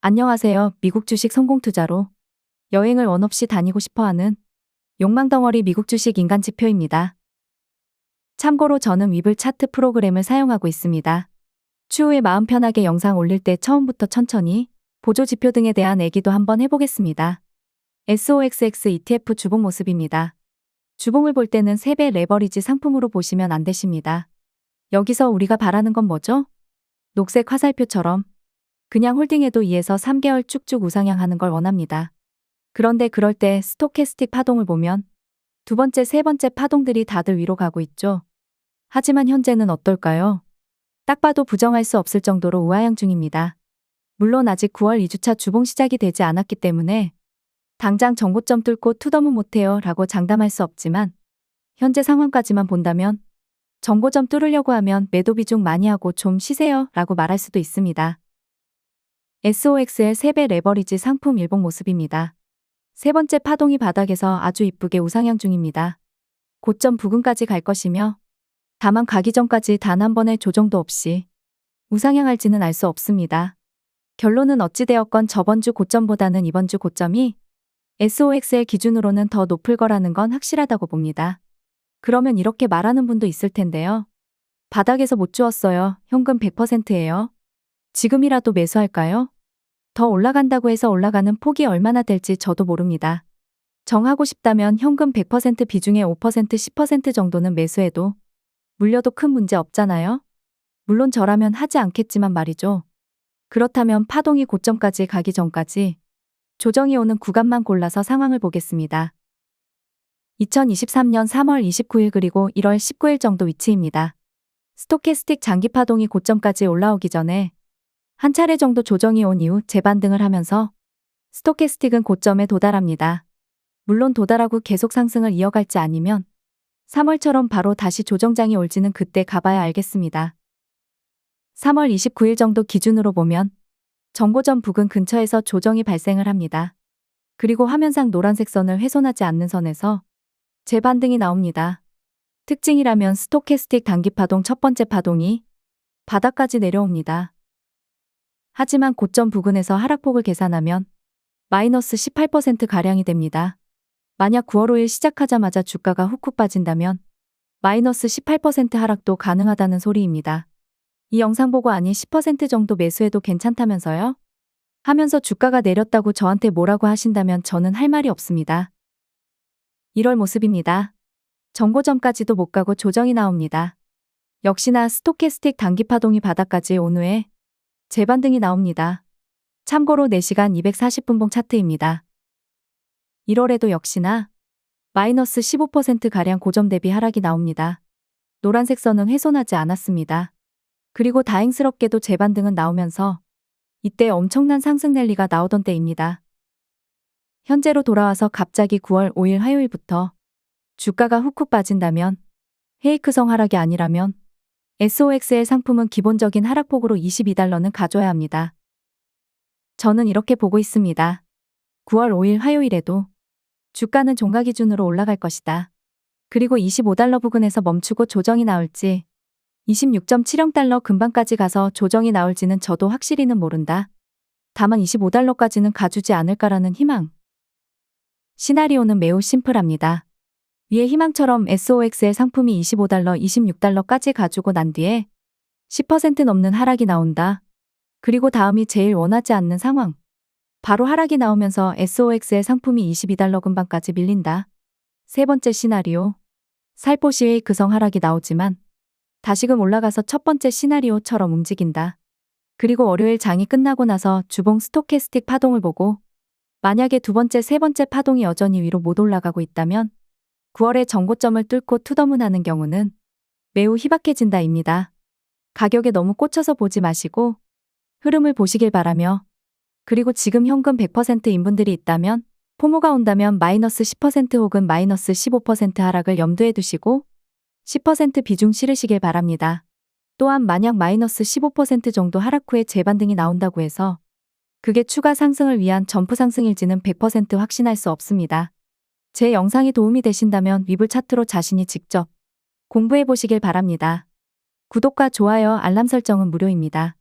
안녕하세요. 미국 주식 성공 투자로 여행을 원 없이 다니고 싶어하는 욕망덩어리 미국 주식 인간 지표입니다. 참고로 저는 위블 차트 프로그램을 사용하고 있습니다. 추후에 마음 편하게 영상 올릴 때 처음부터 천천히 보조 지표 등에 대한 얘기도 한번 해보겠습니다. SOXX ETF 주봉 모습입니다. 주봉을 볼 때는 3배 레버리지 상품으로 보시면 안 되십니다. 여기서 우리가 바라는 건 뭐죠? 녹색 화살표처럼 그냥 홀딩해도 2에서 3개월 쭉쭉 우상향하는 걸 원합니다. 그런데 그럴 때 스토캐스틱 파동을 보면 두 번째, 세 번째 파동들이 다들 위로 가고 있죠. 하지만 현재는 어떨까요? 딱 봐도 부정할 수 없을 정도로 우하향 중입니다. 물론 아직 9월 2주차 주봉 시작이 되지 않았기 때문에 당장 정고점 뚫고 투더문 못해요 라고 장담할 수 없지만 현재 상황까지만 본다면 정고점 뚫으려고 하면 매도 비중 많이 하고 좀 쉬세요 라고 말할 수도 있습니다. SOX의 3배 레버리지 상품 일봉 모습입니다. 세 번째 파동이 바닥에서 아주 이쁘게 우상향 중입니다. 고점 부근까지 갈 것이며 다만 가기 전까지 단 한 번의 조정도 없이 우상향할지는 알 수 없습니다. 결론은 어찌되었건 저번 주 고점보다는 이번 주 고점이 SOXL 기준으로는 더 높을 거라는 건 확실하다고 봅니다. 그러면 이렇게 말하는 분도 있을 텐데요. 바닥에서 못 주었어요. 현금 100%예요. 지금이라도 매수할까요? 더 올라간다고 해서 올라가는 폭이 얼마나 될지 저도 모릅니다. 정하고 싶다면 현금 100% 비중의 5%, 10% 정도는 매수해도 물려도 큰 문제 없잖아요? 물론 저라면 하지 않겠지만 말이죠. 그렇다면 파동이 고점까지 가기 전까지 조정이 오는 구간만 골라서 상황을 보겠습니다. 2023년 3월 29일 그리고 1월 19일 정도 위치입니다. 스토캐스틱 장기 파동이 고점까지 올라오기 전에 한 차례 정도 조정이 온 이후 재반등을 하면서 스토캐스틱은 고점에 도달합니다. 물론 도달하고 계속 상승을 이어갈지 아니면 3월처럼 바로 다시 조정장이 올지는 그때 가봐야 알겠습니다. 3월 29일 정도 기준으로 보면 정고점 부근 근처에서 조정이 발생을 합니다. 그리고 화면상 노란색 선을 훼손하지 않는 선에서 재반등이 나옵니다. 특징이라면 스토캐스틱 단기 파동 첫 번째 파동이 바닥까지 내려옵니다. 하지만 고점 부근에서 하락폭을 계산하면 마이너스 18%가량이 됩니다. 만약 9월 5일 시작하자마자 주가가 훅훅 빠진다면 마이너스 18% 하락도 가능하다는 소리입니다. 이 영상 보고 아니 10% 정도 매수해도 괜찮다면서요? 하면서 주가가 내렸다고 저한테 뭐라고 하신다면 저는 할 말이 없습니다. 1월 모습입니다. 정고점까지도 못 가고 조정이 나옵니다. 역시나 스토캐스틱 단기 파동이 바닥까지 온 후에 재반등이 나옵니다. 참고로 4시간 240분봉 차트입니다. 1월에도 역시나 마이너스 15%가량 고점 대비 하락이 나옵니다. 노란색 선은 훼손하지 않았습니다. 그리고 다행스럽게도 재반등은 나오면서 이때 엄청난 상승 랠리가 나오던 때입니다. 현재로 돌아와서 갑자기 9월 5일 화요일부터 주가가 훅훅 빠진다면 헤이크성 하락이 아니라면 SOXL 상품은 기본적인 하락폭으로 22달러는 가져야 합니다. 저는 이렇게 보고 있습니다. 9월 5일 화요일에도 주가는 종가 기준으로 올라갈 것이다. 그리고 25달러 부근에서 멈추고 조정이 나올지 26.70달러 근방까지 가서 조정이 나올지는 저도 확실히는 모른다. 다만 25달러까지는 가주지 않을까라는 희망. 시나리오는 매우 심플합니다. 위에 희망처럼 SOXL 상품이 25달러, 26달러까지 가지고 난 뒤에 10% 넘는 하락이 나온다. 그리고 다음이 제일 원하지 않는 상황. 바로 하락이 나오면서 SOXL 상품이 22달러 근방까지 밀린다. 세 번째 시나리오. 살포시 헤이크성 하락이 나오지만 다시금 올라가서 첫 번째 시나리오처럼 움직인다. 그리고 월요일 장이 끝나고 나서 주봉 스토캐스틱 파동을 보고 만약에 두 번째, 세 번째 파동이 여전히 위로 못 올라가고 있다면 9월에 정고점을 뚫고 투더문하는 경우는 매우 희박해진다입니다. 가격에 너무 꽂혀서 보지 마시고 흐름을 보시길 바라며 그리고 지금 현금 100%인 분들이 있다면 포모가 온다면 마이너스 10% 혹은 마이너스 15% 하락을 염두에 두시고 10% 비중 실으시길 바랍니다. 또한 만약 마이너스 15% 정도 하락 후에 재반등이 나온다고 해서 그게 추가 상승을 위한 점프 상승일지는 100% 확신할 수 없습니다. 제 영상이 도움이 되신다면 위블 차트로 자신이 직접 공부해 보시길 바랍니다. 구독과 좋아요, 알람 설정은 무료입니다.